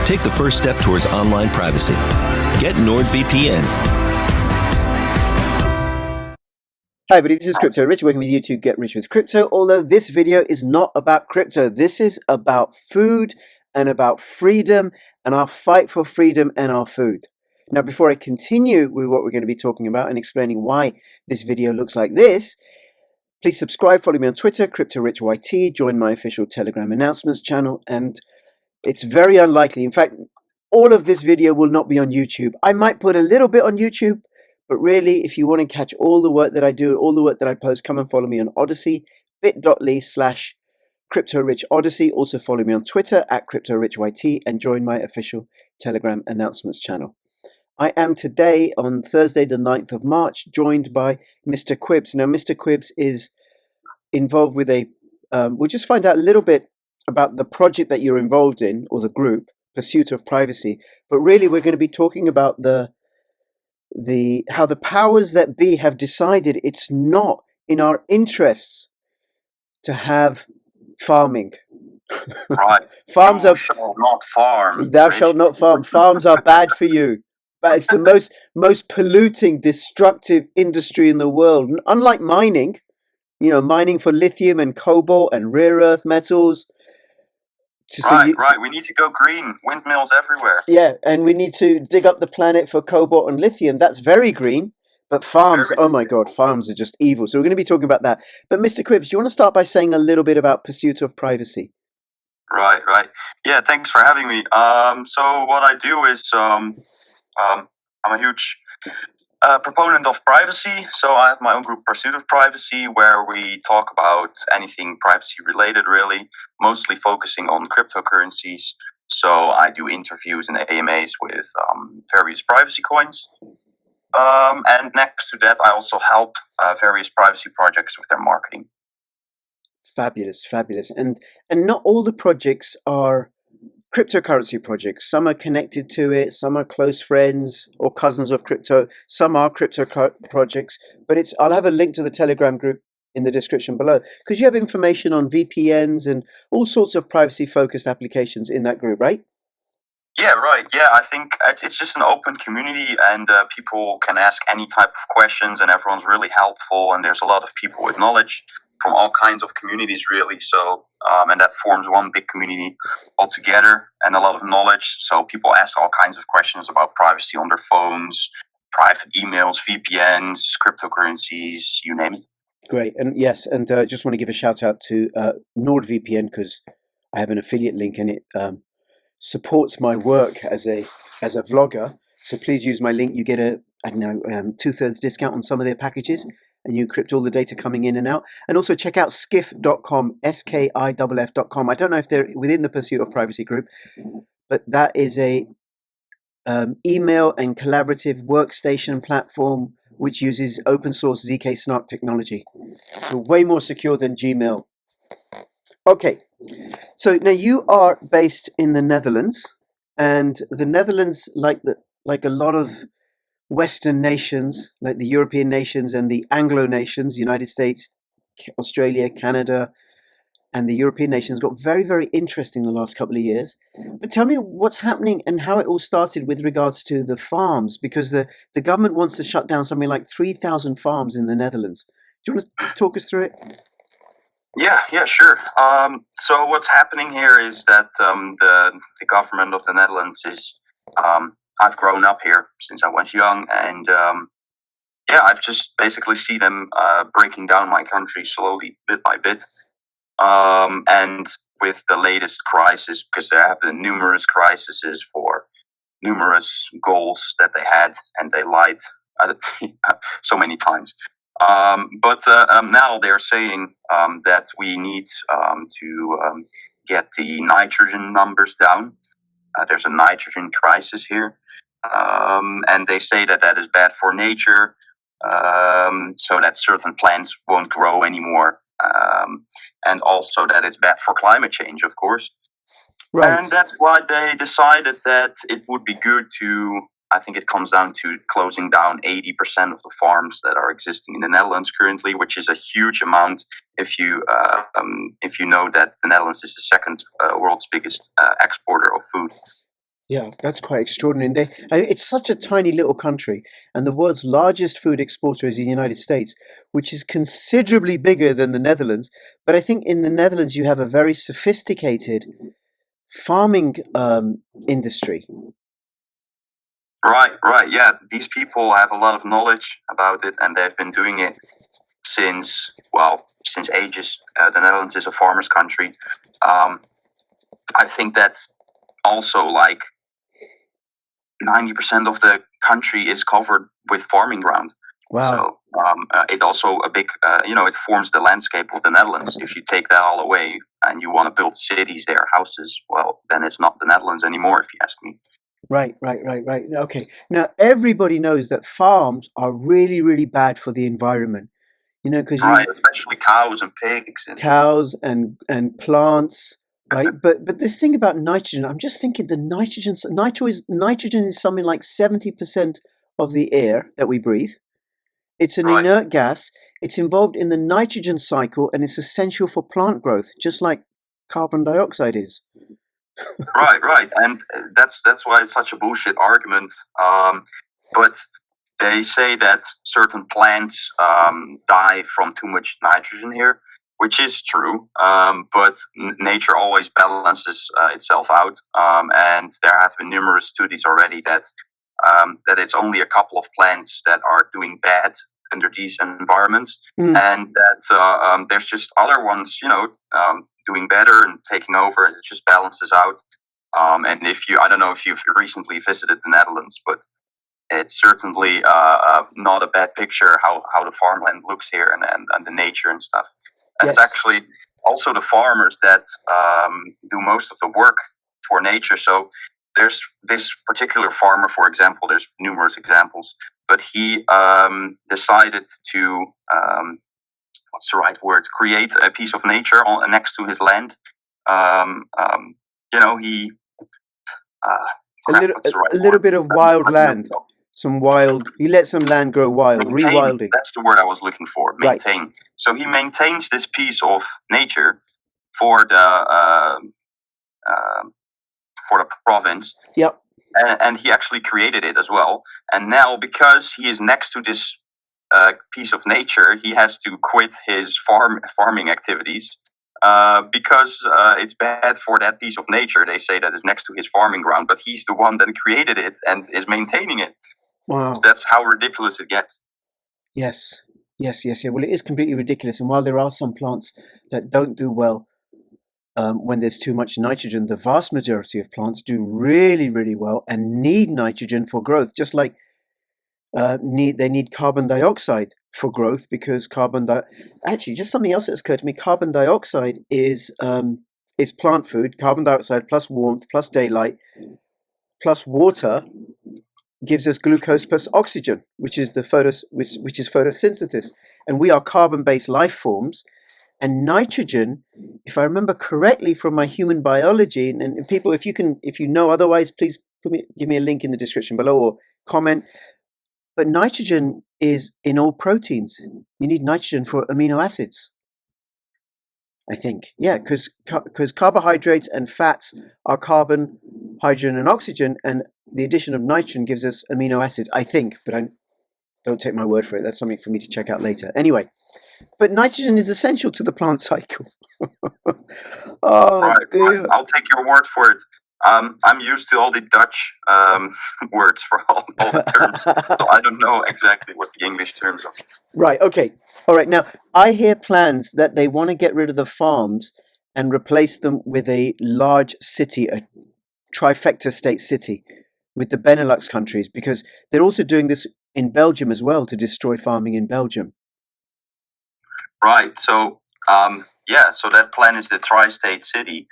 Take the first step towards online privacy. Get NordVPN. Hi everybody, this is Crypto Rich, working with you to get rich with crypto, although this video is not about crypto. This is about food and about freedom and our fight for freedom and our food. Now, before I continue with what we're going to be talking about and explaining why this video looks like this, please subscribe, follow me on Twitter, CryptoRichYT, join my official Telegram announcements channel, and it's very unlikely. In fact, all of this video will not be on YouTube. I might put a little bit on YouTube, but really, if you want to catch all the work that I do, all the work that I post, come and follow me on Odyssey, bit.ly/CryptoRichOdyssey. Also follow me on Twitter @CryptoRichYT and join my official Telegram announcements channel. I am today, on Thursday the 9th of March, joined by Mr. Quibbs. Now, Mr. Quibbs is involved with we'll just find out a little bit about the project that you're involved in, or the group, Pursuit of Privacy. But really, we're going to be talking about how the powers that be have decided it's not in our interests to have farming. Right. Farms Thou are shalt not farm. Thou shalt not farm. Farms are bad for you. But it's the most polluting, destructive industry in the world. Unlike mining, mining for lithium and cobalt and rare earth metals. Right. We need to go green. Windmills everywhere. Yeah, and we need to dig up the planet for cobalt and lithium. That's very green. But farms, oh my God, farms are just evil. So we're going to be talking about that. But Mr. Quibbs, do you want to start by saying a little bit about Pursuit of Privacy? Right. Yeah, thanks for having me. So what I do is I'm a huge proponent of privacy. So I have my own group, Pursuit of Privacy, where we talk about anything privacy related, really, mostly focusing on cryptocurrencies. So I do interviews and AMAs with various privacy coins. And next to that, I also help various privacy projects with their marketing. Fabulous. And not all the projects are cryptocurrency projects. Some are connected to it, some are close friends or cousins of crypto, some are crypto projects, but I'll have a link to the Telegram group in the description below, because you have information on VPNs and all sorts of privacy focused applications in that group, right? Yeah, right. Yeah, I think it's just an open community, and people can ask any type of questions, and everyone's really helpful, and there's a lot of people with knowledge from all kinds of communities, really. So, and that forms one big community altogether, and a lot of knowledge. So people ask all kinds of questions about privacy on their phones, private emails, VPNs, cryptocurrencies, you name it. Great. And yes, and just want to give a shout out to NordVPN, because I have an affiliate link and it supports my work as a vlogger. So please use my link. You get a 2/3 discount on some of their packages, and you encrypt all the data coming in and out. And also check out skiff.com, SKIFF.com. I don't know if they're within the Pursuit of Privacy group, but that is a email and collaborative workstation platform which uses open source ZK Snark technology. So way more secure than Gmail. Okay, so now you are based in the Netherlands, and the Netherlands, like a lot of Western nations, like the European nations and the Anglo nations, United States, Australia, Canada, and the European nations, got very, very interesting in the last couple of years. But tell me what's happening and how it all started with regards to the farms, because the government wants to shut down something like 3,000 farms in the Netherlands. Do you want to talk us through it? Yeah, sure. So what's happening here is that the government of the Netherlands is... I've grown up here since I was young, and I've just basically seen them breaking down my country slowly, bit by bit. And with the latest crisis, because they have numerous crises for numerous goals that they had, and they lied so many times. But now they're saying that we need to get the nitrogen numbers down. There's a nitrogen crisis here. And they say that is bad for nature, so that certain plants won't grow anymore. And also that it's bad for climate change, of course. Right. And that's why they decided that it would be good to, I think it comes down to closing down 80% of the farms that are existing in the Netherlands currently, which is a huge amount if you know that the Netherlands is the second world's biggest exporter of food. Yeah, that's quite extraordinary. And it's such a tiny little country, and the world's largest food exporter is the United States, which is considerably bigger than the Netherlands. But I think in the Netherlands you have a very sophisticated farming industry. Right. Yeah, these people have a lot of knowledge about it, and they've been doing it since ages. The Netherlands is a farmer's country. I think that also like 90% of the country is covered with farming ground. Wow. So it also a big, it forms the landscape of the Netherlands. If you take that all away and you want to build cities there, houses, well, then it's not the Netherlands anymore, if you ask me. Right. Okay. Now everybody knows that farms are really, really bad for the environment. Because especially cows and pigs and cows and plants, right? But this thing about nitrogen, I'm just thinking the nitrogen is something like 70% of the air that we breathe. It's an inert gas. It's involved in the nitrogen cycle, and it's essential for plant growth, just like carbon dioxide is. Right, and that's why it's such a bullshit argument. But they say that certain plants die from too much nitrogen here, which is true. But nature always balances itself out, and there have been numerous studies already that it's only a couple of plants that are doing bad under these environments, and that there's just other ones, doing better and taking over, and it just balances out. And I don't know if you've recently visited the Netherlands, but it's certainly not a bad picture how the farmland looks here and the nature and stuff. And It's actually also the farmers that do most of the work for nature. So there's this particular farmer, for example, there's numerous examples, but he decided to, what's the right word, create a piece of nature next to his land. He... a little bit of wild land. He let some land grow wild, rewilding. That's the word I was looking for, maintain. Right. So he maintains this piece of nature for the province. Yep. And he actually created it as well. And now, because he is next to this piece of nature, he has to quit his farming activities. Because it's bad for that piece of nature. They say that is next to his farming ground, but he's the one that created it and is maintaining it. Wow. So that's how ridiculous it gets. Yes. Well, it is completely ridiculous. And while there are some plants that don't do well when there's too much nitrogen, the vast majority of plants do really, really well and need nitrogen for growth, just like they need carbon dioxide for growth, because actually, just something else that's occurred to me, carbon dioxide is plant food. Carbon dioxide plus warmth plus daylight plus water gives us glucose plus oxygen, which is which is photosynthesis. And we are carbon-based life forms. And nitrogen, if I remember correctly from my human biology, and people, if you know otherwise, please give me a link in the description below or comment. But nitrogen is in all proteins. You need nitrogen for amino acids, I think. Yeah, because carbohydrates and fats are carbon, hydrogen, and oxygen, and the addition of nitrogen gives us amino acids, I think. But don't take my word for it. That's something for me to check out later. Anyway, but nitrogen is essential to the plant cycle. Right. I'll take your word for it. I'm used to all the Dutch words for all the terms, so I don't know exactly what the English terms are. Right, okay. All right, now, I hear plans that they want to get rid of the farms and replace them with a large city, a trifecta state city, with the Benelux countries, because they're also doing this in Belgium as well, to destroy farming in Belgium. Right, so, so that plan is the tri-state city,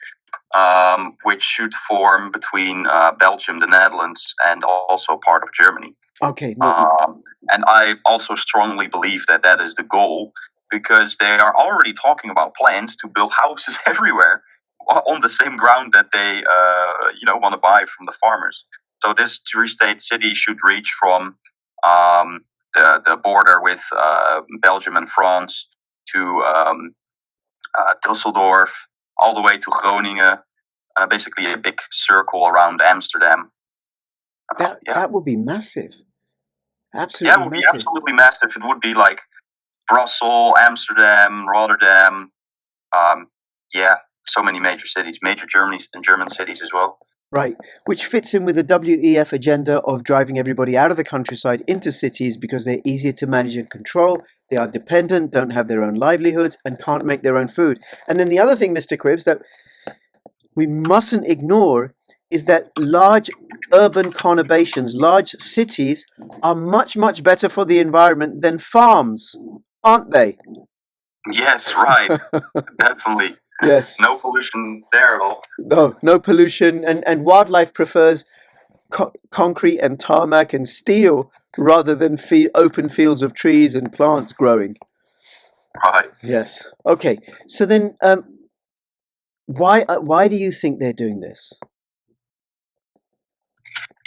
which should form between Belgium, the Netherlands, and also part of Germany. Okay. And I also strongly believe that is the goal, because they are already talking about plans to build houses everywhere on the same ground that they want to buy from the farmers. So this three-state city should reach from the border with Belgium and France to Düsseldorf, all the way to Groningen, basically a big circle around Amsterdam. That would be massive. Yeah, Absolutely it would be massive. absolutely massive. It would be like Brussels, Amsterdam, Rotterdam. So many major cities, major German cities as well. Right, which fits in with the WEF agenda of driving everybody out of the countryside into cities because they're easier to manage and control. They are dependent, don't have their own livelihoods, and can't make their own food. And then the other thing, Mr. Cribbs, that we mustn't ignore is that large urban conurbations, large cities, are much, much better for the environment than farms, aren't they? Yes, right. Definitely. Yes. No pollution there at all. No pollution, and wildlife prefers concrete and tarmac and steel rather than open fields of trees and plants growing. Right. Yes. Okay. So then, why do you think they're doing this?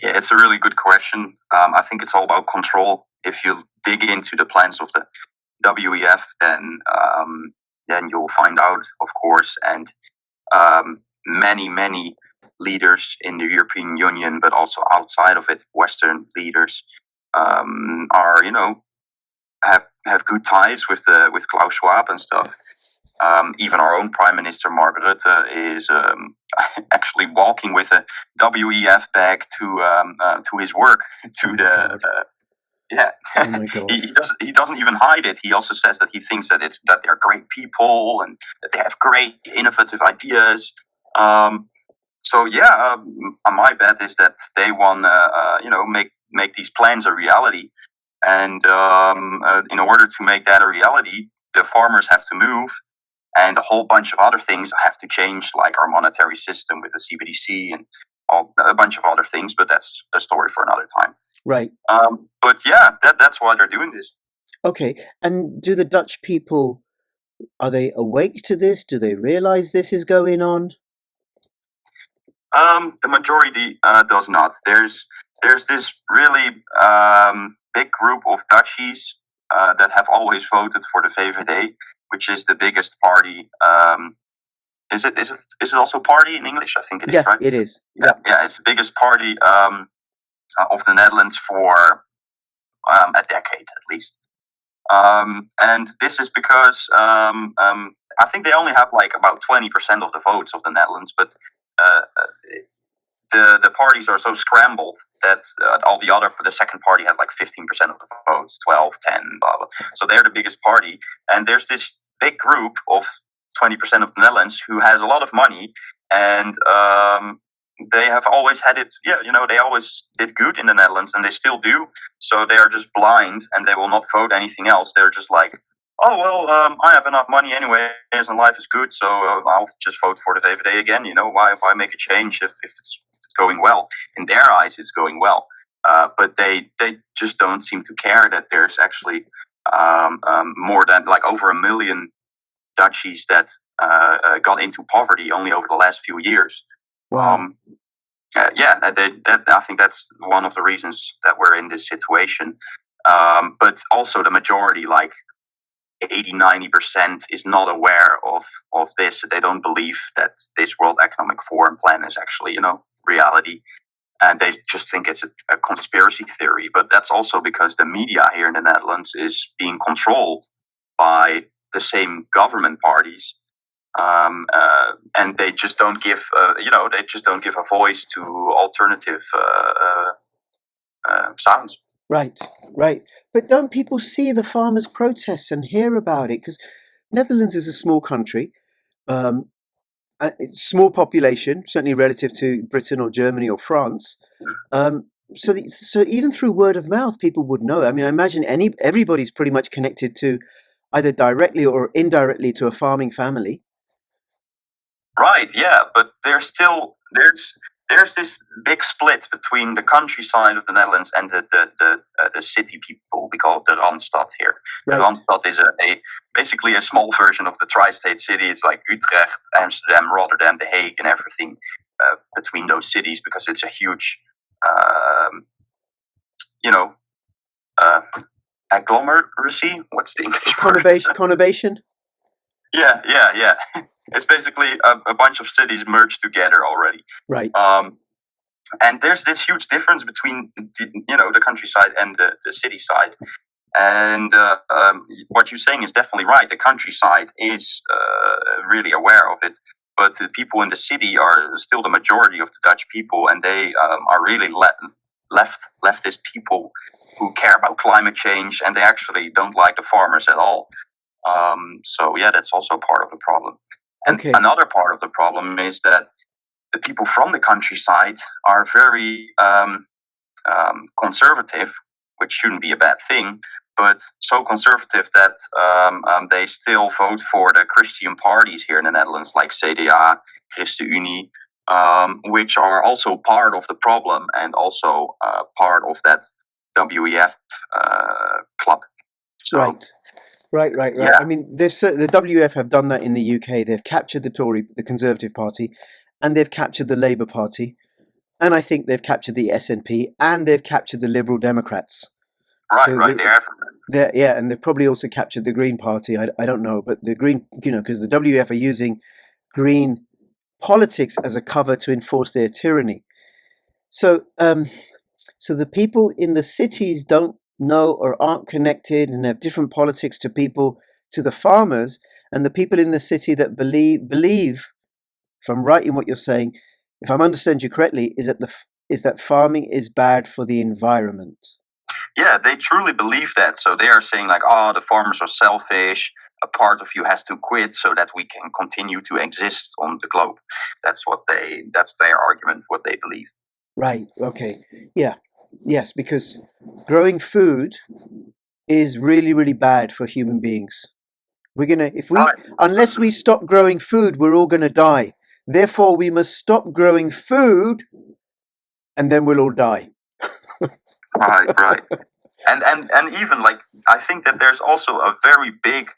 Yeah, it's a really good question. I think it's all about control. If you dig into the plans of the WEF, then you'll find out, of course, and many leaders in the European Union, but also outside of it, Western leaders are have good ties with Klaus Schwab and stuff. Even our own Prime Minister Mark Rutte is actually walking with a WEF bag to his work yeah. Oh my God. he doesn't even hide it. He also says that he thinks that they're great people and that they have great innovative ideas. My bet is that they want to make these plans a reality, and in order to make that a reality, the farmers have to move, and a whole bunch of other things have to change, like our monetary system with the CBDC and a bunch of other things. But that's a story for another time. Right. But yeah, that's why they're doing this. Okay. And do the Dutch people, are they awake to this? Do they realize this is going on? The majority does not. There's this really big group of Dutchies that have always voted for the VVD, which is the biggest party. Is it also party in English? I think it is, right? Yeah, it is. Yeah, it's the biggest party of the Netherlands for a decade at least. And this is because I think they only have like about 20% of the votes of the Netherlands, but the parties are so scrambled that the second party had like 15% of the votes, 12, 10, blah, blah. So they're the biggest party. And there's this big group of 20% of the Netherlands who has a lot of money, and they have always had it. Yeah, they always did good in the Netherlands, and they still do. So they are just blind, and they will not vote anything else. They're just like, oh well, I have enough money anyway, and life is good, so I'll just vote for the VVD again. Why make a change if it's going well? In their eyes, it's going well, but they just don't seem to care that there's actually more than like over 1 million Dutchies that got into poverty only over the last few years. Wow. I think that's one of the reasons that we're in this situation. But also the majority, like 80-90%, is not aware of this. They don't believe that this World Economic Forum plan is actually, reality. And they just think it's a conspiracy theory. But that's also because the media here in the Netherlands is being controlled by the same government parties. And they just don't give, a voice to alternative sounds. Right. But don't people see the farmers' protests and hear about it? Because Netherlands is a small country, small population, certainly relative to Britain or Germany or France. So even through word of mouth, people would know. I mean, I imagine everybody's pretty much connected to either directly or indirectly to a farming family. Right, yeah, but there's this big split between the countryside of the Netherlands and the city people. We call it the Randstad here. Right. The Randstad is basically a small version of the tri-state city. It's like Utrecht, Amsterdam, Rotterdam, The Hague, and everything between those cities, because it's a huge, agglomeracy. What's the English word? Conurbation? Yeah. It's basically a bunch of cities merged together already. Right. And there's this huge difference between the countryside and the city side. And what you're saying is definitely right. The countryside is really aware of it, but the people in the city are still the majority of the Dutch people, and they are really leftist people who care about climate change, and they actually don't like the farmers at all. So yeah, that's also part of the problem. And another part of the problem is that the people from the countryside are very conservative, which shouldn't be a bad thing, but so conservative that they still vote for the Christian parties here in the Netherlands, like CDA, ChristenUnie, which are also part of the problem and also part of that WEF club. So, Right. Yeah. I mean, the WF have done that in the UK. They've captured the Conservative Party, and they've captured the Labour Party, and I think they've captured the SNP, and they've captured the Liberal Democrats. Right. And they've probably also captured the Green Party. I don't know, but the Green, because the WF are using green politics as a cover to enforce their tyranny. So the people in the cities don't know or aren't connected and have different politics to the farmers, and the people in the city that believe, if I'm right in what you're saying, if I'm understanding you correctly, is that farming is bad for the environment. Yeah, they truly believe that. So they are saying like, oh, the farmers are selfish. A part of you has to quit so that we can continue to exist on the globe. That's their argument, what they believe. Right. Okay. Yeah. Yes, because growing food is really, really bad for human beings. Unless we stop growing food, we're all going to die. Therefore, we must stop growing food, and then we'll all die. Right. And even like, I think that there's also a very big,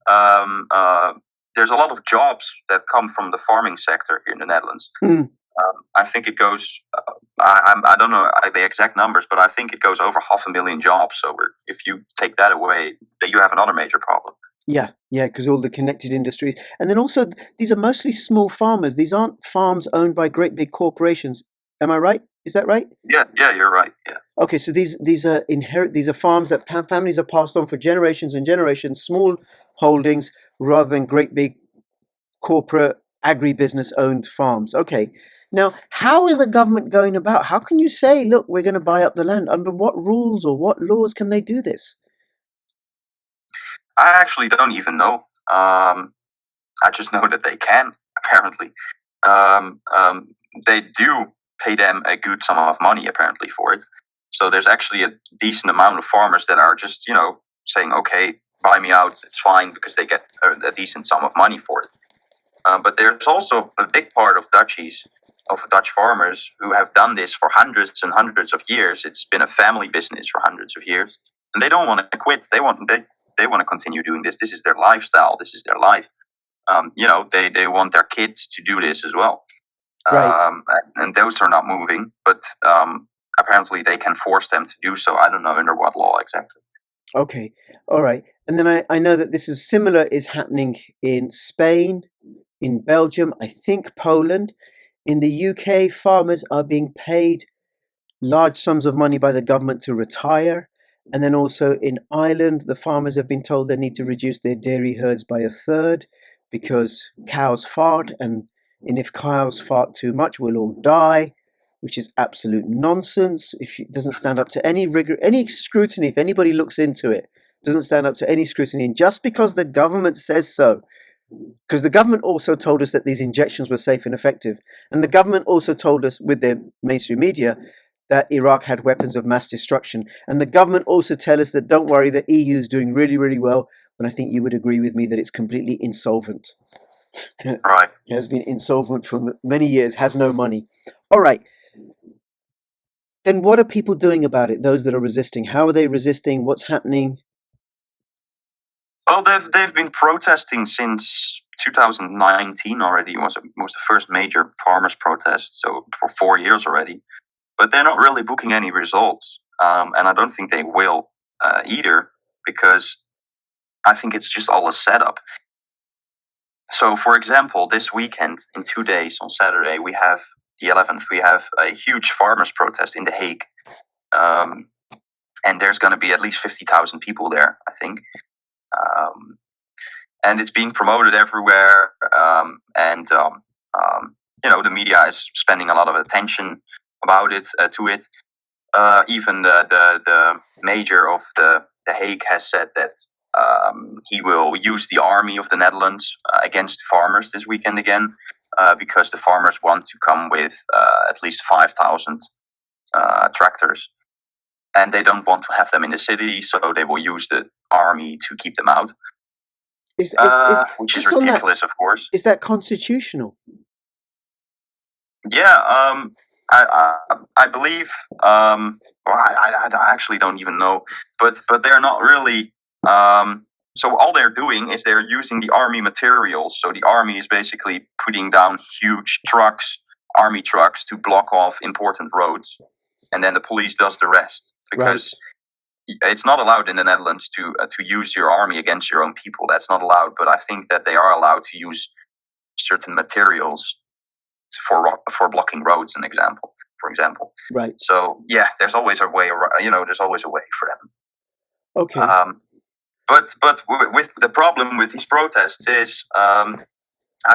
there's a lot of jobs that come from the farming sector here in the Netherlands. I think it goes, I don't know the exact numbers, but I think it goes over 500,000 jobs. So if you take that away, you have another major problem. Yeah, because all the connected industries. And then also, these are mostly small farmers. These aren't farms owned by great big corporations. Am I right? Is that right? Yeah, you're right. Yeah. Okay, so these are these are farms that families have passed on for generations and generations, small holdings rather than great big corporate agribusiness owned farms. Okay. Now, how is the government going about? How can you say, look, we're going to buy up the land? Under what rules or what laws can they do this? I actually don't even know. I just know that they can, apparently. They do pay them a good sum of money, apparently, for it. So there's actually a decent amount of farmers that are just, saying, okay, buy me out, it's fine, because they get a decent sum of money for it. But there's also a big part of Dutch farmers who have done this for hundreds and hundreds of years. It's been a family business for hundreds of years, and they don't want to quit. They want to continue doing this. This is their lifestyle. This is their life. They want their kids to do this as well. Right. And those are not moving, but apparently they can force them to do so. I don't know under what law exactly. Okay. All right. And then I know that this is similar is happening in Spain, in Belgium, I think Poland. In the UK, farmers are being paid large sums of money by the government to retire. And then also in Ireland, the farmers have been told they need to reduce their dairy herds by 1/3 because cows fart. And if cows fart too much, we'll all die, which is absolute nonsense. It doesn't stand up to any rigor, any scrutiny. If anybody looks into it, doesn't stand up to any scrutiny. And just because the government says so, because the government also told us that these injections were safe and effective. And the government also told us with their mainstream media that Iraq had weapons of mass destruction. And the government also tell us that don't worry, the EU is doing really, really well. And I think you would agree with me that it's completely insolvent. Right. It has been insolvent for many years, has no money. All right. Then what are people doing about it, those that are resisting? How are they resisting? What's happening? Well, they've been protesting since 2019 already. It was the first major farmers' protest, so for 4 years already. But they're not really booking any results, and I don't think they will either, because I think it's just all a setup. So, for example, this weekend, in 2 days, on Saturday, we have the 11th, we have a huge farmers' protest in The Hague. And there's going to be at least 50,000 people there, I think. And it's being promoted everywhere. The media is spending a lot of attention about it, to it. Even the mayor of the Hague has said that he will use the army of the Netherlands against farmers this weekend again, because the farmers want to come with at least 5,000 tractors, and they don't want to have them in the city, so they will use the army to keep them out. Which is ridiculous, of course. Is that constitutional? Yeah, I believe. I actually don't even know, but they're not really. So all they're doing is they're using the army materials. So the army is basically putting down huge trucks, army trucks, to block off important roads, and then the police does the rest, because it's not allowed in the Netherlands to use your army against your own people. That's not allowed. But I think that they are allowed to use certain materials for blocking roads, for example. Right. So yeah, there's always a way. There's always a way for them. Okay. But with the problem with these protests is, I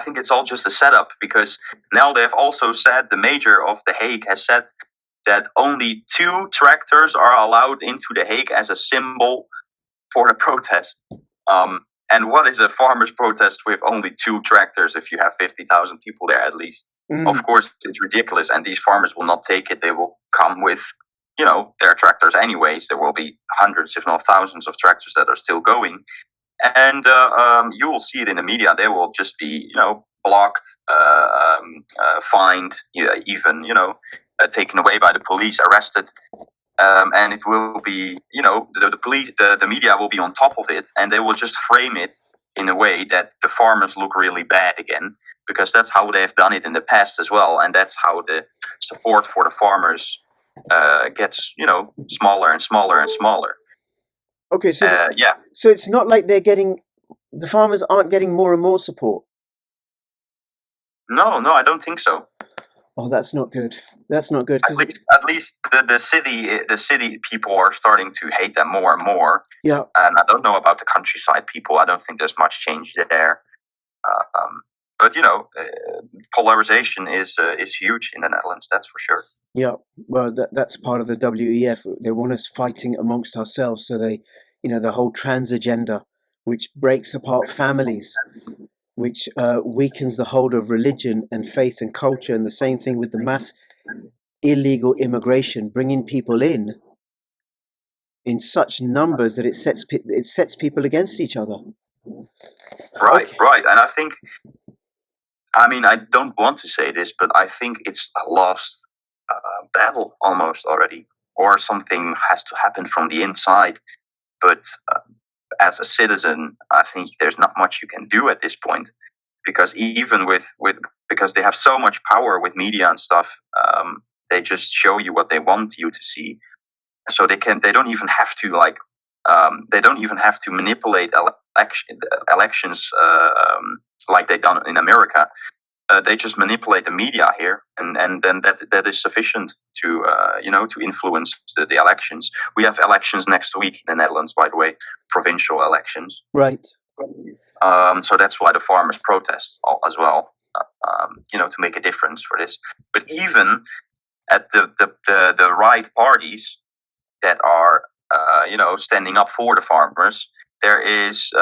think it's all just a setup, because now they've also said, the mayor of The Hague has said that only 2 tractors are allowed into The Hague as a symbol for the protest. And what is a farmers' protest with only 2 tractors if you have 50,000 people there at least? Of course, it's ridiculous, and these farmers will not take it. They will come with, their tractors anyways. There will be hundreds, if not thousands, of tractors that are still going. And you will see it in the media. They will just be, blocked, fined, even, taken away by the police, arrested. And it will be, the police, the media will be on top of it, and they will just frame it in a way that the farmers look really bad again, because that's how they've done it in the past as well, and that's how the support for the farmers gets, smaller and smaller and smaller. Okay, so so it's not like the farmers aren't getting more and more support. No, I don't think so. Oh, that's not good. That's not good. At least the city people are starting to hate them more and more. Yeah. And I don't know about the countryside people. I don't think there's much change there. But polarization is huge in the Netherlands. That's for sure. Yeah. Well, that's part of the WEF. They want us fighting amongst ourselves. So they, the whole trans agenda, which breaks apart families, which weakens the hold of religion and faith and culture, and the same thing with the mass illegal immigration, bringing people in such numbers that it sets people against each other. Right. And I think, I don't want to say this, but I think it's a lost battle almost already, or something has to happen from the inside. But as a citizen, I think there's not much you can do at this point, because even because they have so much power with media and stuff, they just show you what they want you to see. So they don't even have to manipulate elections like they done in America. They just manipulate the media here, and then that is sufficient to influence the elections. We have elections next week in the Netherlands, by the way, provincial elections. Right. So that's why the farmers protest as well, to make a difference for this. But even at the right parties that are standing up for the farmers, there is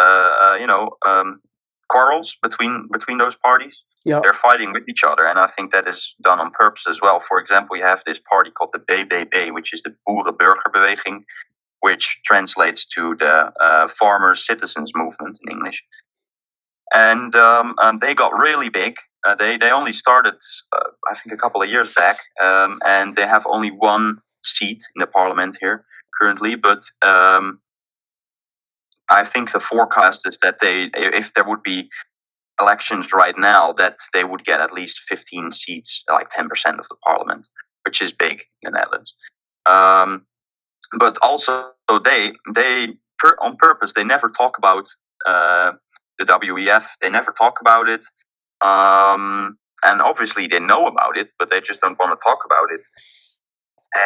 quarrels between those parties. Yeah. They're fighting with each other, and I think that is done on purpose as well. For example, we have this party called the BBB, which is the Boerenburgerbeweging, which translates to the Farmers Citizens Movement in English. And they got really big. They only started, I think, a couple of years back, and they have only 1 seat in the parliament here currently. But I think the forecast is that if there would be elections right now, that they would get at least 15 seats, like 10% of the parliament, which is big in the Netherlands. But also, they on purpose, they never talk about the WEF, they never talk about it. And obviously they know about it, but they just don't want to talk about it.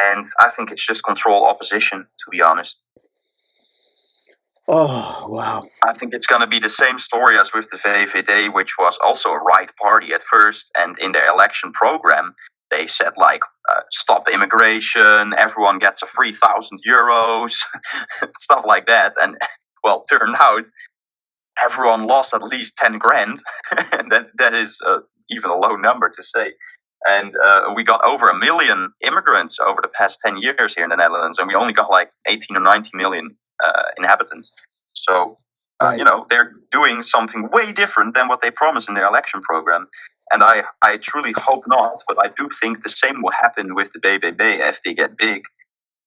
And I think it's just control opposition, to be honest. Oh, wow. I think it's going to be the same story as with the VVD, which was also a right party at first. And in their election program, they said, like, stop immigration, everyone gets a free €1,000, stuff like that. And, well, turned out everyone lost at least 10 grand. And that is even a low number to say. And we got over 1 million immigrants over the past 10 years here in the Netherlands. And we only got like 18 or 19 million inhabitants. So, Right. you know, they're doing something way different than what they promised in their election program. And I truly hope not, but I do think the same will happen with the BBB if they get big.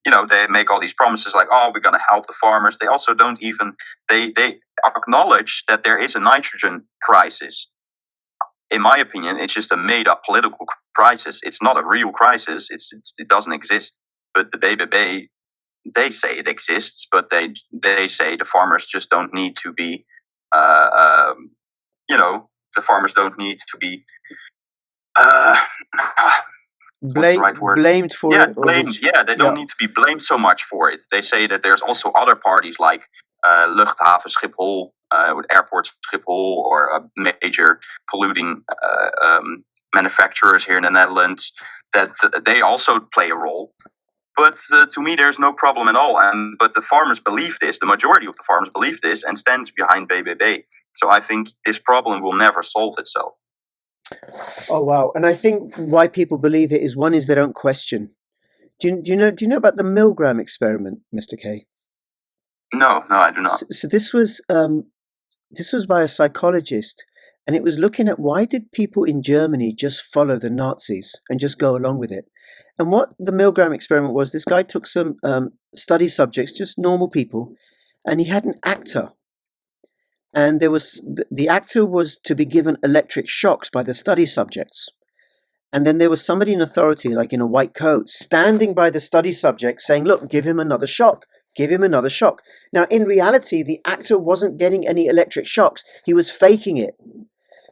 You know, they make all these promises like, oh, we're going to help the farmers. They also don't even, they acknowledge that there is a nitrogen crisis. In my opinion, it's just a made-up political crisis. It's not a real crisis. It doesn't exist. But the BBB, they say it exists, but they say the farmers just don't need to be, you know, the farmers don't need to be, what's the right word? Blamed for Yeah, it. blamed. Yeah, they don't need to be blamed so much for it. They say that there's also other parties like Luchthaven Schiphol, with Airport Schiphol, or major polluting manufacturers here in the Netherlands, that they also play a role. But to me, there's no problem at all. But the farmers believe this. The majority of the farmers believe this and stands behind BBB. So I think this problem will never solve itself. Oh, wow. And I think why people believe it is, one is they don't question. Do you know about the Milgram experiment, Mr. K? No, I do not. So this was by a psychologist, and it was looking at why did people in Germany just follow the Nazis and just go along with it. And what the Milgram experiment was, this guy took some study subjects, just normal people, and he had an actor. And there was the actor was to be given electric shocks by the study subjects. And then there was somebody in authority, like in a white coat, standing by the study subject saying, look, give him another shock. Give him another shock. Now, in reality, the actor wasn't getting any electric shocks. He was faking it.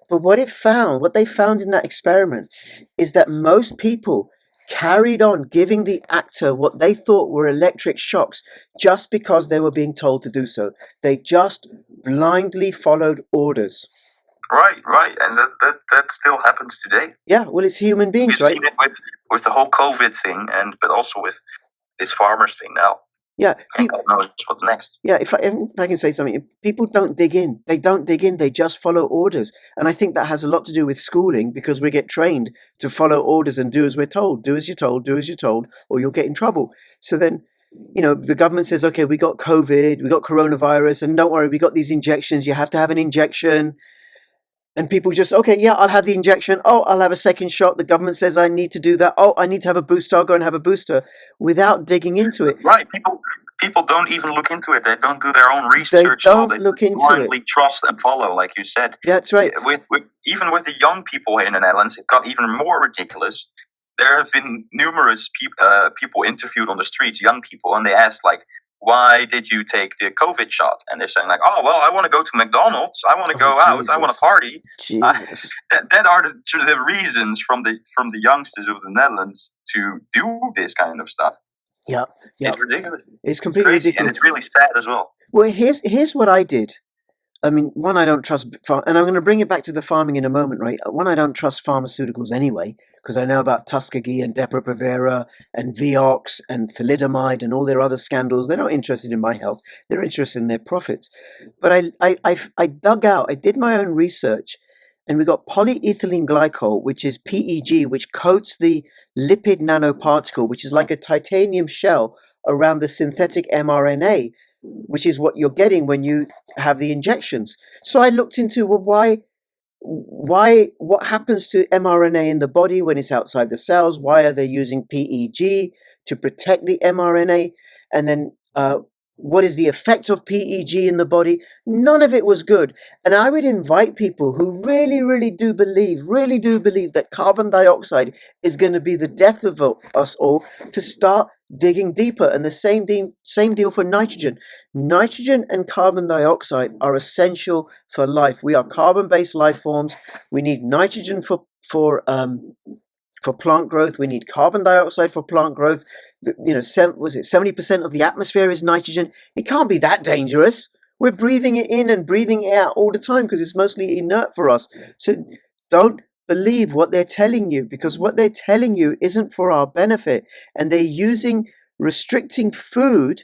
But what they found in that experiment is that most people carried on giving the actor what they thought were electric shocks just because they were being told to do so. They just blindly followed orders. Right. And that still happens today. Yeah, well, it's human beings, We've right? seen it with the whole COVID thing, but also with this farmers thing now. Yeah, And God knows what's next. Yeah, if I can say something, people don't dig in. They don't dig in. They just follow orders. And I think that has a lot to do with schooling, because we get trained to follow orders and do as we're told. Do as you're told, do as you're told, or you'll get in trouble. So then, you know, the government says, okay, we got COVID, we got coronavirus, and don't worry, we got these injections. You have to have an injection. And people just, okay, yeah, I'll have the injection. Oh, I'll have a second shot. The government says I need to do that. Oh, I need to have a booster. I'll go and have a booster, without digging into it. Right. People don't even look into it. They don't do their own research. They don't look into blindly it. Trust and follow, like you said. Yeah, that's right. Even with the young people here in the Netherlands, it got even more ridiculous. There have been numerous people interviewed on the streets, young people, and they asked, like, why did you take the COVID shot? And they're saying, like, oh, well, I want to go to McDonald's. I want to go out. I want to party. Jesus. That are the reasons from the youngsters of the Netherlands to do this kind of stuff. Yeah. It's ridiculous. It's completely crazy, ridiculous. and it's really sad as well. Well, here's what I did. I mean, one, I don't trust, and I'm going to bring it back to the farming in a moment, right? One, I don't trust pharmaceuticals anyway, because I know about Tuskegee and Depo-Provera and Vioxx and thalidomide and all their other scandals. They're not interested in my health. They're interested in their profits. But I dug out, I did my own research, and we got polyethylene glycol, which is PEG, which coats the lipid nanoparticle, which is like a titanium shell around the synthetic mRNA, which is what you're getting when you have the injections. So I looked into, well, what happens to mRNA in the body when it's outside the cells? Why are they using PEG to protect the mRNA? And then what is the effect of PEG in the body? None of it was good. And I would invite people who really do believe that carbon dioxide is going to be the death of us all to start digging deeper. And the same deal for nitrogen. Nitrogen and carbon dioxide are essential for life. We are carbon-based life forms. We need nitrogen for plant growth. We need carbon dioxide for plant growth. 70% of the atmosphere is nitrogen? It can't be that dangerous. We're breathing it in and breathing it out all the time because it's mostly inert for us. So don't believe what they're telling you, because what they're telling you isn't for our benefit. And they're restricting food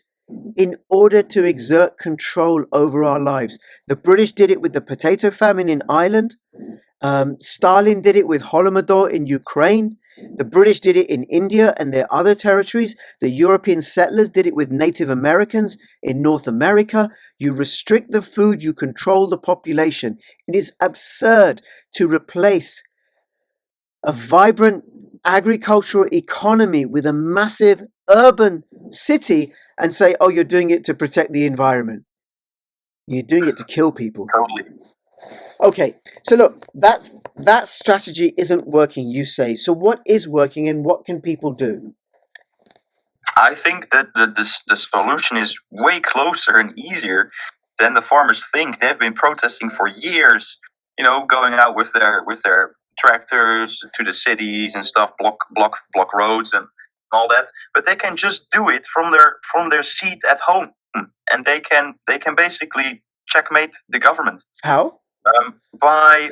in order to exert control over our lives. The British did it with the potato famine in Ireland. Stalin did it with Holodomor in Ukraine. The British did it in India and their other territories. The European settlers did it with Native Americans in North America. You restrict the food, you control the population. It is absurd to replace a vibrant agricultural economy with a massive urban city and say, oh, you're doing it to protect the environment. You're doing it to kill people. Totally. Okay, so look, that strategy isn't working, you say. So what is working and what can people do? I think that the solution is way closer and easier than the farmers think. They've been protesting for years, going out with their tractors to the cities and stuff, block roads and all that. But they can just do it from their seat at home, and they can basically checkmate the government. How? By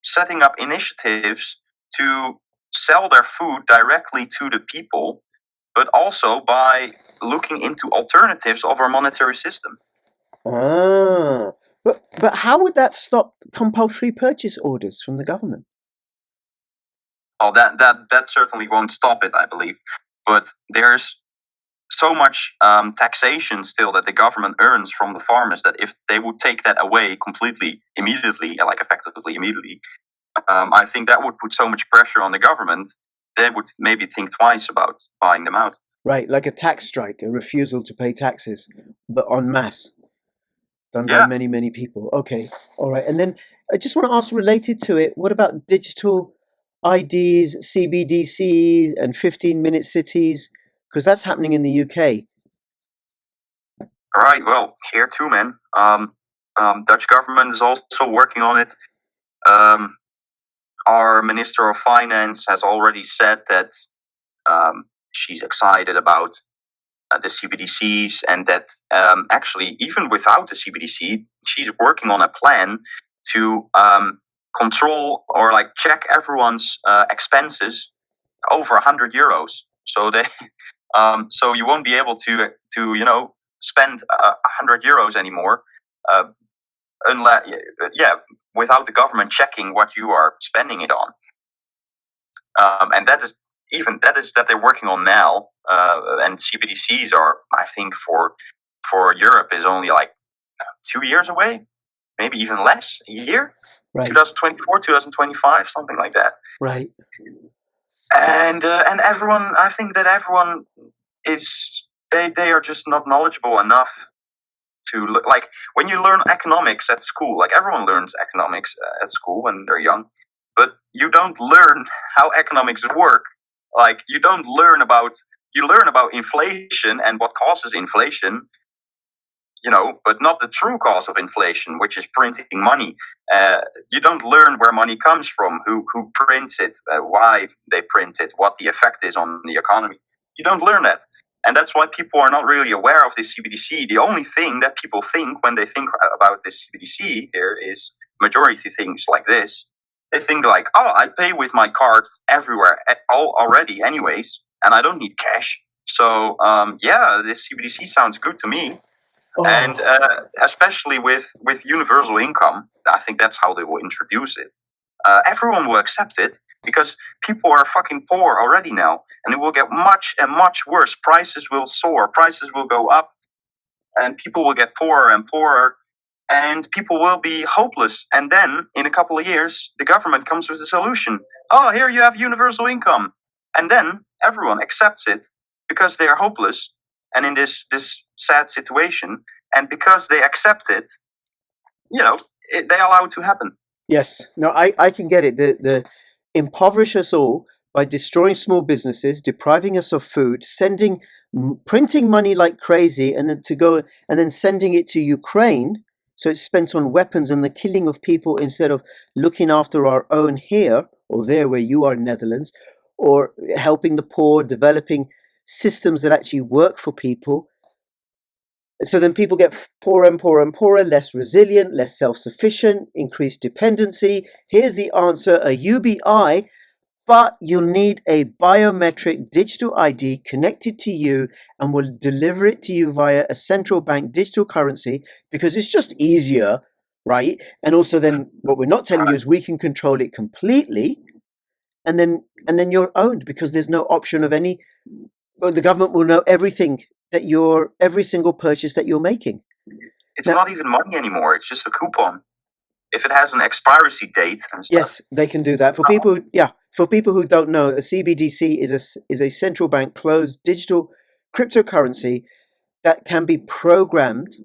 setting up initiatives to sell their food directly to the people, but also by looking into alternatives of our monetary system. But how would that stop compulsory purchase orders from the government? Oh, that certainly won't stop it, I believe. But there's so much taxation still that the government earns from the farmers that if they would take that away completely, immediately, like effectively immediately, I think that would put so much pressure on the government, they would maybe think twice about buying them out. Right, like a tax strike, a refusal to pay taxes, but en masse, done by many people. Okay, all right. And then I just want to ask, related to it, what about digital IDs, CBDCs, and 15-minute cities? Because that's happening in the UK. All right, well, here too, man. Dutch government is also working on it. Our Minister of Finance has already said that she's excited about the CBDCs, and that actually, even without the CBDC, she's working on a plan to control or check everyone's expenses over 100 euros. So so you won't be able to spend 100 euros anymore, unless without the government checking what you are spending it on. And that is that they're working on now. And CBDCs are, I think, for Europe is only 2 years away, maybe even less, a year. Right. 2024, 2025, something like that. Right. And everyone, I think that everyone is, they are just not knowledgeable enough to look. When you learn economics at school, everyone learns economics at school when they're young, but you don't learn how economics work. You learn about inflation and what causes inflation, but not the true cause of inflation, which is printing money. You don't learn where money comes from, who prints it, why they print it, what the effect is on the economy. You don't learn that. And that's why people are not really aware of this CBDC. The only thing that people think when they think about this CBDC here is majority things like this. They think oh, I pay with my cards everywhere already anyways, and I don't need cash. So, this CBDC sounds good to me. Oh. And especially with universal income, I think that's how they will introduce it. Everyone will accept it because people are fucking poor already now, and it will get much and much worse. Prices will soar, prices will go up, and people will get poorer and poorer, and people will be hopeless. And then, in a couple of years, the government comes with a solution. Oh, here you have universal income. And then everyone accepts it because they are hopeless. and in this sad situation. And because they accept it, they allow it to happen. Yes. No, I can get it. The impoverish us all by destroying small businesses, depriving us of food, printing money like crazy, and then sending it to Ukraine. So it's spent on weapons and the killing of people instead of looking after our own here or there where you are in Netherlands, or helping the poor, developing systems that actually work for people. So then people get poorer and poorer and poorer, less resilient, less self-sufficient, increased dependency. Here's the answer, a UBI, but you'll need a biometric digital ID connected to you, and we'll deliver it to you via a central bank digital currency because it's just easier, right? And also then what we're not telling you is we can control it completely, and then you're owned because there's no option of any. Well, the government will know everything every single purchase that you're making. It's not even money anymore. It's just a coupon. If it has an expiry date and stuff. Yes, they can do that. For people who don't know, a CBDC is a central bank closed digital cryptocurrency that can be programmed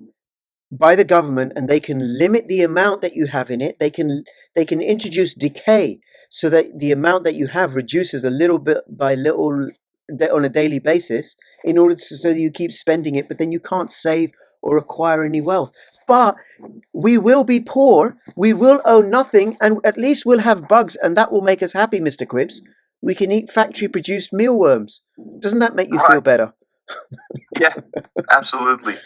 by the government, and they can limit the amount that you have in it. They can introduce decay so that the amount that you have reduces a little bit by little on a daily basis in order so that you keep spending it, but then you can't save or acquire any wealth. But we will be poor, we will own nothing, and at least we'll have bugs, and that will make us happy, Mr. Quibbs. We can eat factory-produced mealworms. Doesn't that make you feel better? Yeah, absolutely.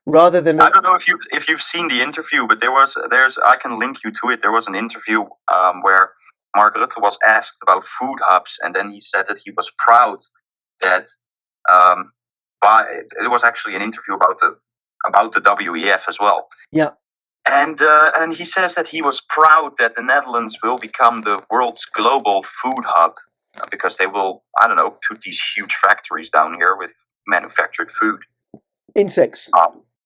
Rather than I don't know if you've seen the interview, but I can link you to it. There was an interview where Mark Rutte was asked about food hubs, and then he said that he was proud that it was actually an interview about the WEF as well. Yeah. And he says that he was proud that the Netherlands will become the world's global food hub because they will, I don't know, put these huge factories down here with manufactured food. Insects.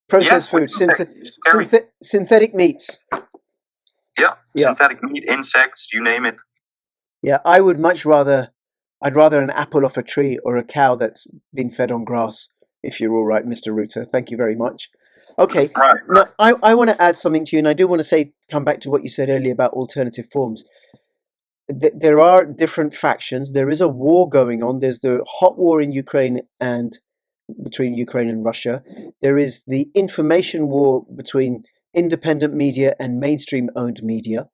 Processed food. Synthetic meats. Yeah, synthetic meat, insects, you name it. Yeah, I'd rather an apple off a tree or a cow that's been fed on grass, if you're all right, Mr. Rutte. Thank you very much. Okay, right. Now I want to add something to you, and I do want to come back to what you said earlier about alternative forms. There are different factions. There is a war going on. There's the hot war in Ukraine and between Ukraine and Russia. There is the information war between independent media and mainstream-owned media.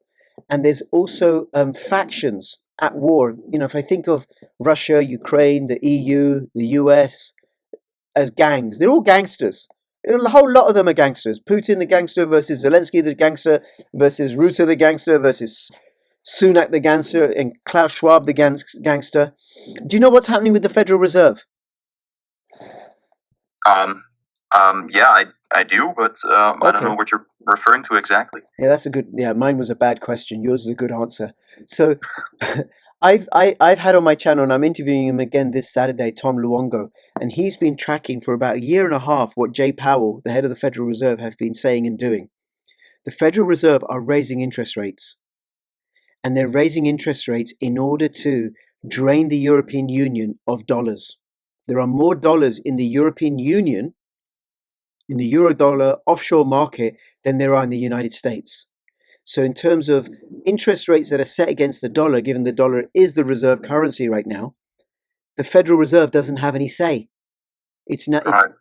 And there's also factions at war. If I think of Russia, Ukraine, the EU, the US as gangs, they're all gangsters. A whole lot of them are gangsters. Putin the gangster versus Zelensky the gangster versus Rutte the gangster versus Sunak the gangster and Klaus Schwab the gangster. Do you know what's happening with the Federal Reserve? Yeah, I do, but I don't know what you're referring to exactly. Yeah, that's a good. Yeah, mine was a bad question. Yours is a good answer. So, I've had on my channel, and I'm interviewing him again this Saturday, Tom Luongo, and he's been tracking for about a year and a half what Jay Powell, the head of the Federal Reserve, have been saying and doing. The Federal Reserve are raising interest rates, and they're raising interest rates in order to drain the European Union of dollars. There are more dollars in the European Union, in the euro-dollar offshore market, than there are in the United States. So in terms of interest rates that are set against the dollar, given the dollar is the reserve currency right now, the Federal Reserve doesn't have any say.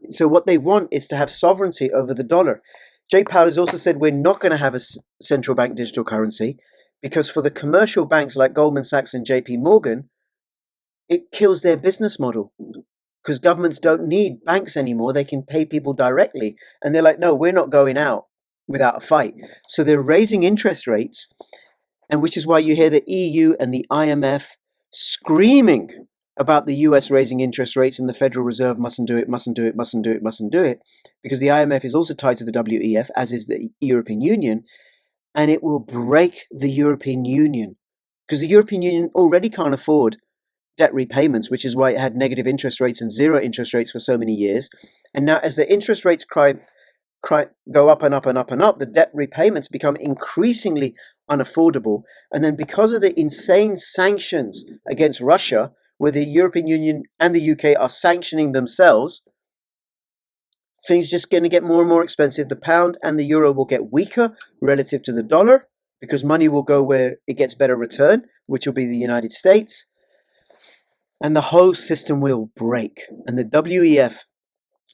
So what they want is to have sovereignty over the dollar. Jay Powell has also said we're not going to have a central bank digital currency because for the commercial banks like Goldman Sachs and JP Morgan, it kills their business model. Because governments don't need banks anymore. They can pay people directly. And they're like, no, we're not going out without a fight. So they're raising interest rates, and which is why you hear the EU and the IMF screaming about the US raising interest rates and the Federal Reserve mustn't do it, mustn't do it, mustn't do it, mustn't do it. Because the IMF is also tied to the WEF, as is the European Union, and it will break the European Union. Because the European Union already can't afford debt repayments, which is why it had negative interest rates and zero interest rates for so many years. And now as the interest rates go up and up and up and up, the debt repayments become increasingly unaffordable. And then because of the insane sanctions against Russia, where the European Union and the UK are sanctioning themselves, things just going to get more and more expensive. The pound and the euro will get weaker relative to the dollar because money will go where it gets better return, which will be the United States. And the whole system will break. And the WEF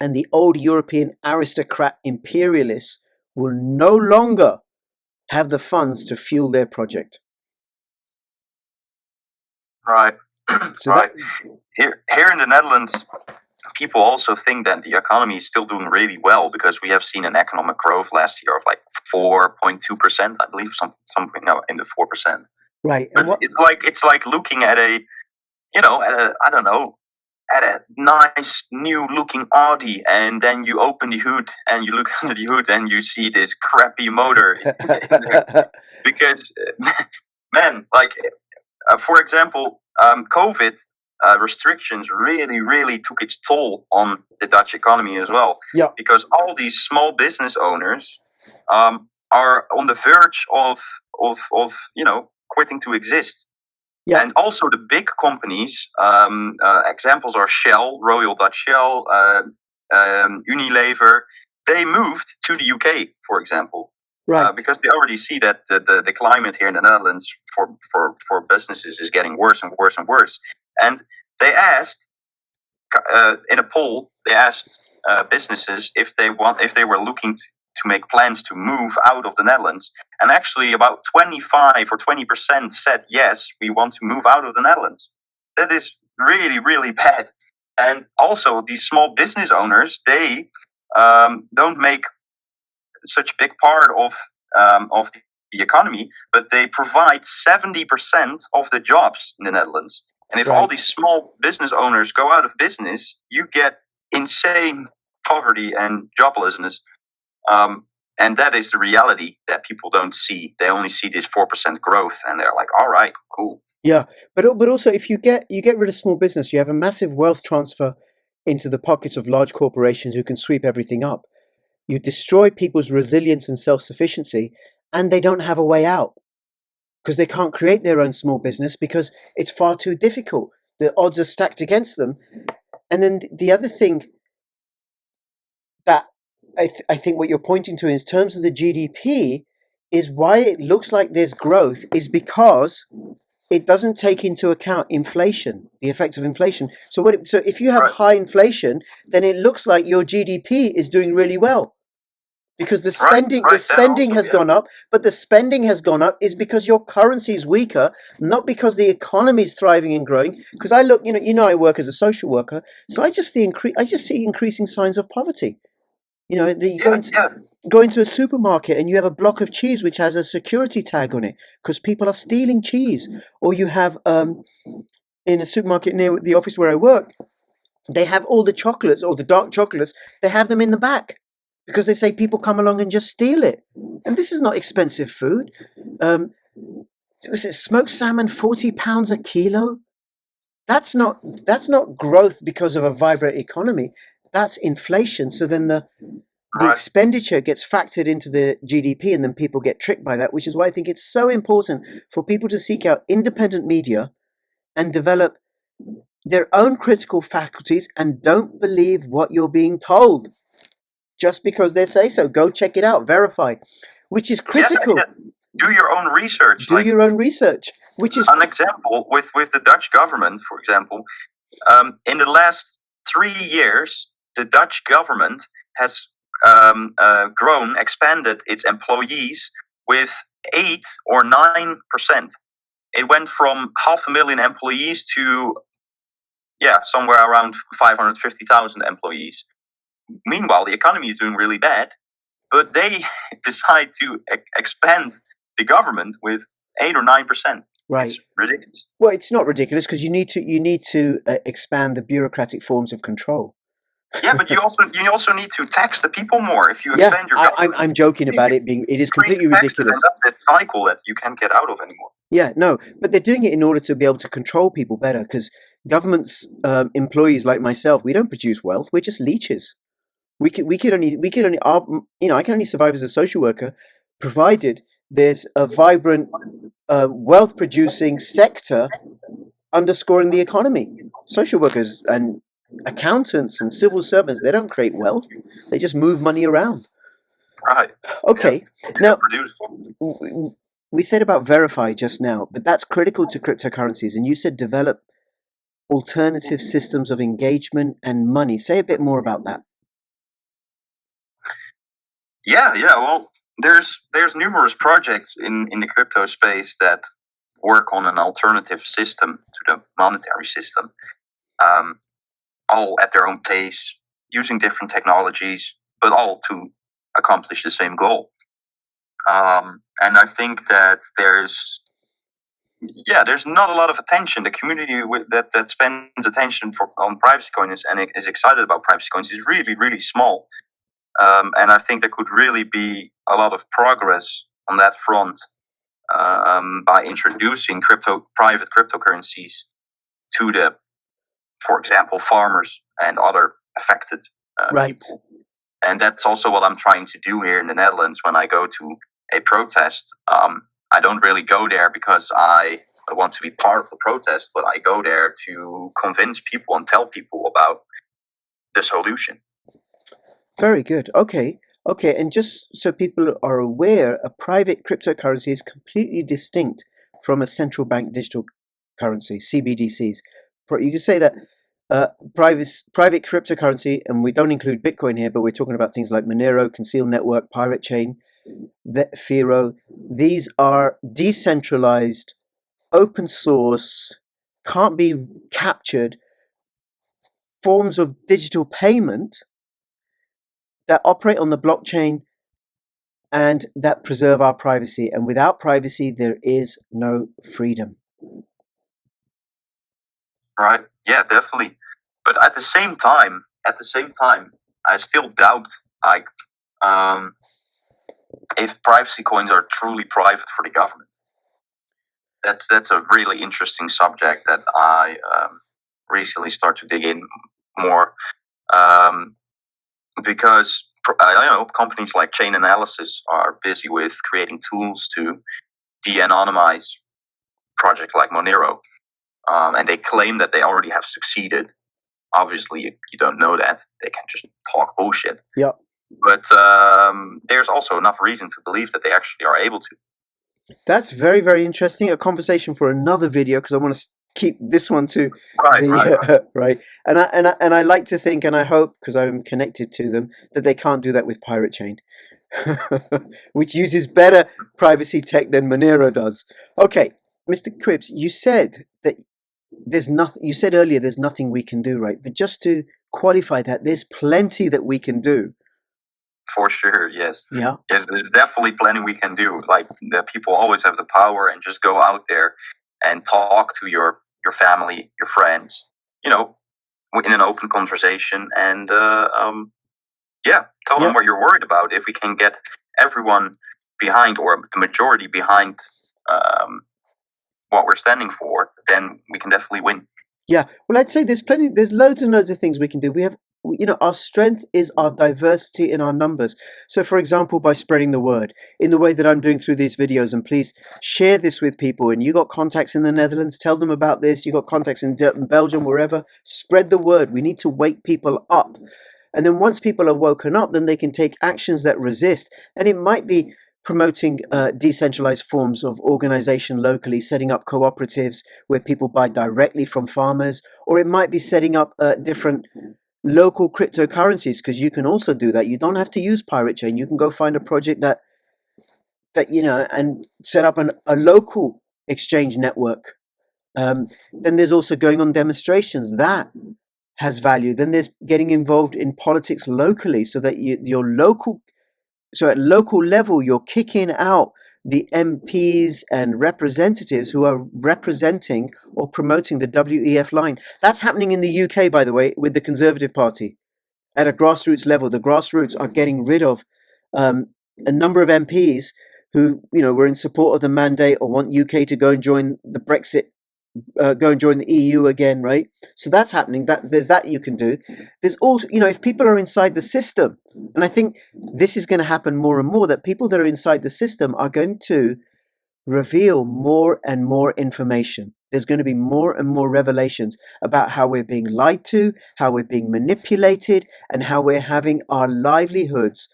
and the old European aristocrat imperialists will no longer have the funds to fuel their project. Right. So right. Here in the Netherlands, people also think that the economy is still doing really well because we have seen an economic growth last year of like 4.2%, I believe, something now in the 4%. Right. And but it's like looking at a nice new looking Audi, and then you open the hood and you look under the hood and you see this crappy motor because man, like for example, COVID restrictions really took its toll on the Dutch economy as well. Yeah. Because all these small business owners are on the verge of quitting to exist. Yeah. And also the big companies, examples are Shell, Royal Dutch Shell, Unilever. They moved to the UK, for example. Right. Because they already see that the climate here in the Netherlands for businesses is getting worse and worse and worse. And they asked in a poll, they asked businesses if they were looking to make plans to move out of the Netherlands, and actually about 25 or 20% said yes, we want to move out of the Netherlands. That is really bad. And also, these small business owners, they don't make such a big part of the economy, but they provide 70% of the jobs in the Netherlands. And if all these small business owners go out of business, you get insane poverty and joblessness. And that is the reality that people don't see. They only see this 4% growth, and they're like, "All right, cool." Yeah, but also, if you get rid of small business, you have a massive wealth transfer into the pockets of large corporations who can sweep everything up. You destroy people's resilience and self-sufficiency, and they don't have a way out because they can't create their own small business because it's far too difficult. The odds are stacked against them. And then the other thing that I think what you're pointing to in terms of the GDP is why it looks like there's growth is because it doesn't take into account inflation, the effects of inflation. So if you have high inflation, then it looks like your GDP is doing really well. Because the spending has gone up, but the spending has gone up is because your currency is weaker, not because the economy is thriving and growing. Because I look, I work as a social worker, so I just see increasing signs of poverty. You go into a supermarket and you have a block of cheese which has a security tag on it because people are stealing cheese. Or you have in a supermarket near the office where I work, they have all the chocolates or the dark chocolates. They have them in the back. Because they say people come along and just steal it. And this is not expensive food. Smoked salmon, £40 a kilo? That's not growth because of a vibrant economy. That's inflation. So then the expenditure gets factored into the GDP, and then people get tricked by that, which is why I think it's so important for people to seek out independent media and develop their own critical faculties and don't believe what you're being told. Just because they say so. Go check it out. Verify. Which is critical. Yeah. Do your own research. Do your own research. Which is an example with the Dutch government, for example. In the last 3 years, the Dutch government has expanded its employees with 8 or 9%. It went from 500,000 employees to somewhere around 550,000 employees. Meanwhile, the economy is doing really bad, but they decide to expand the government with 8 or 9%. Right. It's ridiculous. Well, it's not ridiculous because you need to expand the bureaucratic forms of control. Yeah, but you also need to tax the people more if you expand your government. I'm joking about it is completely ridiculous. And that's a cycle that you can't get out of anymore. Yeah, no, but they're doing it in order to be able to control people better because government's employees like myself, we don't produce wealth. We're just leeches. I can only survive as a social worker provided there's a vibrant wealth producing sector underscoring the economy. Social workers and accountants and civil servants, they don't create wealth. They just move money around. Right. Okay. Yeah. Now, Produce. we said about verify just now, but that's critical to cryptocurrencies. And you said develop alternative systems of engagement and money. Say a bit more about that. Yeah. Well, there's numerous projects in the crypto space that work on an alternative system to the monetary system, all at their own pace, using different technologies, but all to accomplish the same goal. And I think that there's not a lot of attention. The community that spends attention on privacy coins and is excited about privacy coins is really, really small. And I think there could really be a lot of progress on that front by introducing private cryptocurrencies to for example, farmers and other affected Right. people. And that's also what I'm trying to do here in the Netherlands when I go to a protest. I don't really go there because I want to be part of the protest, but I go there to convince people and tell people about the solution. Very good. Okay. And just so people are aware, a private cryptocurrency is completely distinct from a central bank digital currency, CBDCs. You can say that private cryptocurrency, and we don't include Bitcoin here, but we're talking about things like Monero, Concealed Network, Pirate Chain, THEHE. These are decentralized, open source, can't be captured forms of digital payment that operate on the blockchain and that preserve our privacy. And without privacy, there is no freedom. Right. Yeah, definitely. But at the same time, I still doubt if privacy coins are truly private for the government. That's a really interesting subject that I recently start to dig in more, because I know companies like Chain Analysis are busy with creating tools to de-anonymize projects like Monero, and they claim that they already have succeeded. Obviously, you don't know that. They can just talk bullshit. Yeah. But there's also enough reason to believe that they actually are able to. That's very, very interesting. A conversation for another video, because I want to keep this one to right. And I like to think, and I hope, because I'm connected to them, that they can't do that with Pirate Chain, which uses better privacy tech than Monero does. Okay, Mr. Cripps, you said that there's nothing. You said earlier there's nothing we can do, right? But just to qualify that, there's plenty that we can do. For sure, yes. Yeah. Yes, there's definitely plenty we can do. Like, the people always have the power and just go out there and talk to your family, your friends, in an open conversation, and tell them what you're worried about. If we can get everyone behind, or the majority behind, what we're standing for, then we can definitely win. Yeah, well, I'd say there's loads and loads of things we can do. We have, our strength is our diversity in our numbers. So, for example, by spreading the word in the way that I'm doing through these videos, and please share this with people. And you got contacts in the Netherlands, tell them about this. You got contacts in Belgium, wherever. Spread the word. We need to wake people up. And then once people are woken up, then they can take actions that resist. And it might be promoting decentralized forms of organization locally, setting up cooperatives where people buy directly from farmers, or it might be setting up different local cryptocurrencies, because you can also do that. You don't have to use Pirate Chain. You can go find a project that and set up a local exchange network. Then there's also going on demonstrations. That has value. Then there's getting involved in politics locally, so that so at local level, you're kicking out the MPs and representatives who are representing or promoting the WEF line. That's happening in the UK, by the way, with the Conservative Party. At a grassroots level, the grassroots are getting rid of a number of MPs who, were in support of the mandate or want UK to go and join the Brexit, go and join the EU again, right? So that's happening. There's that you can do. There's also, if people are inside the system, and I think this is going to happen more and more, that people that are inside the system are going to reveal more and more information. There's going to be more and more revelations about how we're being lied to, how we're being manipulated, and how we're having our livelihoods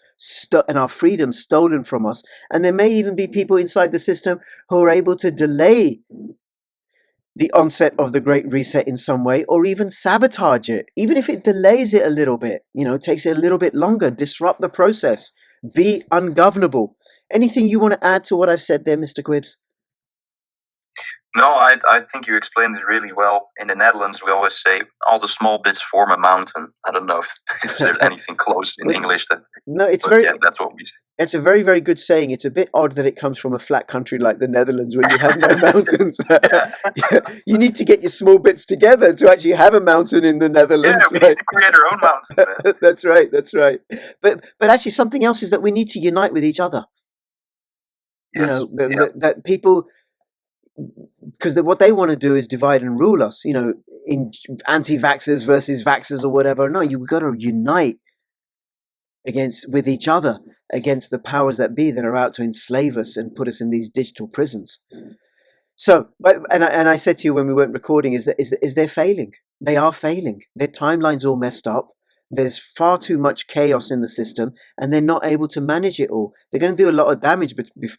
and our freedom stolen from us. And there may even be people inside the system who are able to delay the onset of the Great Reset in some way, or even sabotage it, even if it delays it a little bit, takes it a little bit longer, disrupt the process, be ungovernable. Anything you want to add to what I've said there, Mr. Quibbs? No, I think you explained it really well. In the Netherlands, we always say all the small bits form a mountain. I don't know if there's anything close in English. That's what we say. It's a very, very good saying. It's a bit odd that it comes from a flat country like the Netherlands where you have no mountains. You need to get your small bits together to actually have a mountain in the Netherlands. Yeah, we need to create our own mountain. That's right. That's right. But actually, something else is that we need to unite with each other. Yes. That people, because what they want to do is divide and rule us. In anti-vaxxers versus vaxxers or whatever. No, you've got to unite with each other against the powers that be that are out to enslave us and put us in these digital prisons. So, and I said to you when we weren't recording, is they're failing. They are failing. Their timeline's all messed up. There's far too much chaos in the system, and they're not able to manage it all. They're going to do a lot of damage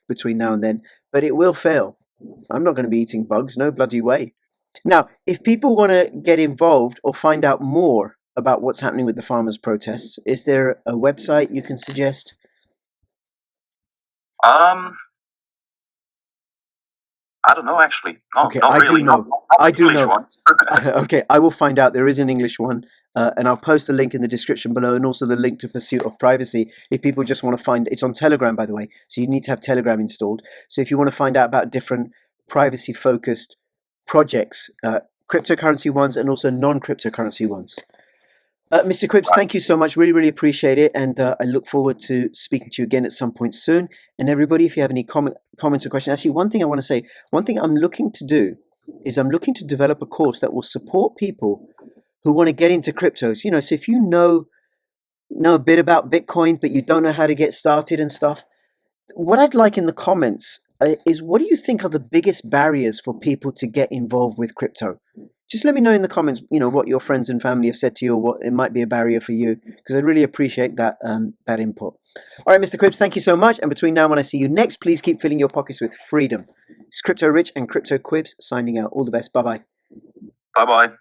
between now and then, but it will fail. I'm not going to be eating bugs, no bloody way. Now, if people want to get involved or find out more about what's happening with the farmers' protests, is there a website you can suggest? I don't know, actually. No, okay, not I really. do know. I do know. Okay, I will find out. There is an English one, and I'll post the link in the description below, and also the link to Pursuit of Privacy. If people just want to find, it's on Telegram, by the way, so you need to have Telegram installed. So if you want to find out about different privacy-focused projects, cryptocurrency ones, and also non-cryptocurrency ones. Mr. Quibbs, thank you so much. Really, really appreciate it. And I look forward to speaking to you again at some point soon. And everybody, if you have any comments or questions, actually, one thing I want to say, one thing I'm looking to do is I'm looking to develop a course that will support people who want to get into cryptos. So if you know a bit about Bitcoin, but you don't know how to get started and stuff, what I'd like in the comments is, what do you think are the biggest barriers for people to get involved with crypto? Just let me know in the comments, what your friends and family have said to you, or what it might be a barrier for you, because I'd really appreciate that input. All right, Mr. Quibbs, thank you so much. And between now and when I see you next, please keep filling your pockets with freedom. It's Crypto Rich and Crypto Quibbs signing out. All the best. Bye-bye. Bye-bye.